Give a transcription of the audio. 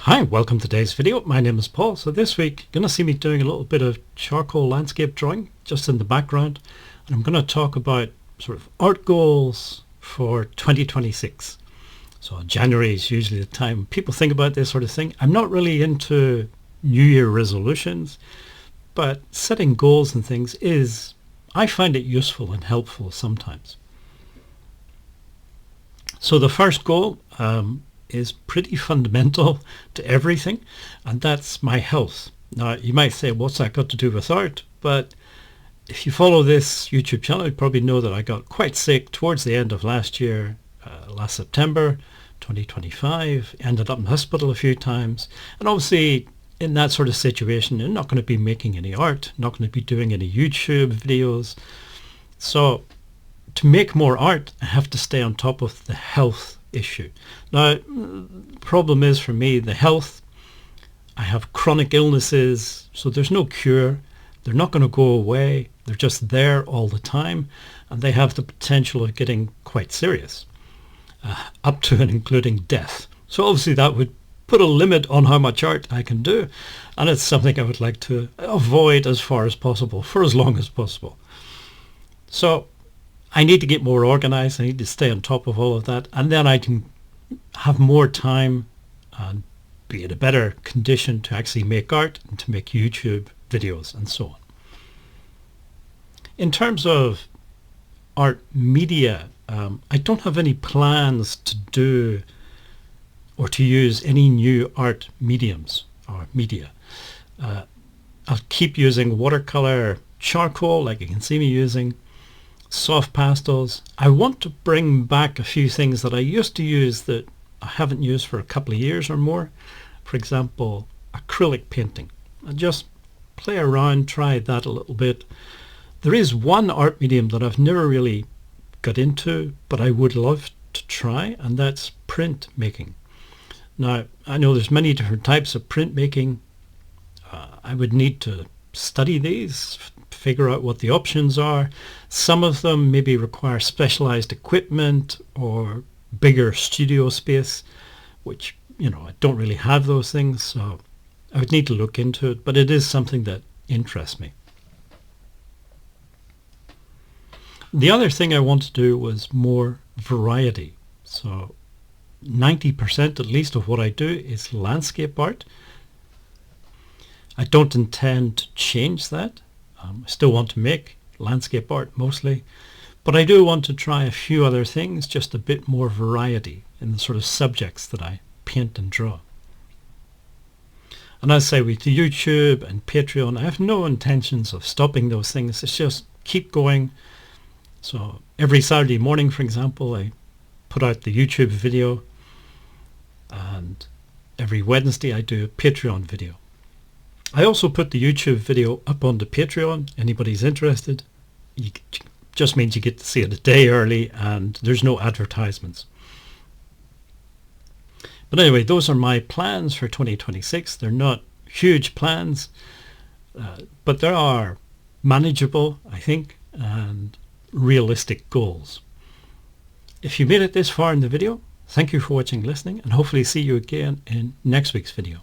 Hi, welcome to today's video. My name is Paul. So this week you're going to see me doing a little bit of charcoal landscape drawing just in the background, and I'm going to talk about sort of art goals for 2026. So January is usually the time people think about this sort of thing. I'm not really into New Year resolutions, but setting goals and things I find it useful and helpful sometimes. So the first goal is pretty fundamental to everything, and that's my health. Now you might say, what's that got to do with art? But if you follow this YouTube channel, you probably know that I got quite sick towards the end of last year, last September 2025, ended up in hospital a few times, and obviously in that sort of situation you're not going to be making any art, not going to be doing any YouTube videos. So to make more art, I have to stay on top of the health issue. Now, the problem is for me, the health, I have chronic illnesses, so there's no cure. They're not going to go away. They're just there all the time, and they have the potential of getting quite serious, up to and including death. So obviously that would put a limit on how much art I can do, and it's something I would like to avoid as far as possible, for as long as possible. So I need to get more organized. I need to stay on top of all of that, and then I can have more time and be in a better condition to actually make art and to make YouTube videos and so on. In terms of art media, I don't have any plans to do or to use any new art mediums or media. I'll keep using watercolor, charcoal, like you can see me using, soft pastels. I want to bring back a few things that I used to use that I haven't used for a couple of years or more. For example, acrylic painting. I just play around, try that a little bit. There is one art medium that I've never really got into, but I would love to try, and that's print making. Now, I know there's many different types of print making. I would need to study these, figure out what the options are. Some of them maybe require specialized equipment or bigger studio space, which, I don't really have those things, so I would need to look into it, but it is something that interests me. The other thing I want to do was more variety. So 90% at least of what I do is landscape art. I don't intend to change that. I still want to make landscape art mostly, but I do want to try a few other things, just a bit more variety in the sort of subjects that I paint and draw. And as I say, with YouTube and Patreon, I have no intentions of stopping those things. It's just keep going. So every Saturday morning, for example, I put out the YouTube video, and every Wednesday I do a Patreon video. I also put the YouTube video up on the Patreon. Anybody's interested, just means you get to see it a day early and there's no advertisements. But anyway, those are my plans for 2026. They're not huge plans, but they are manageable, I think, and realistic goals. If you made it this far in the video, thank you for watching and listening, and hopefully see you again in next week's video.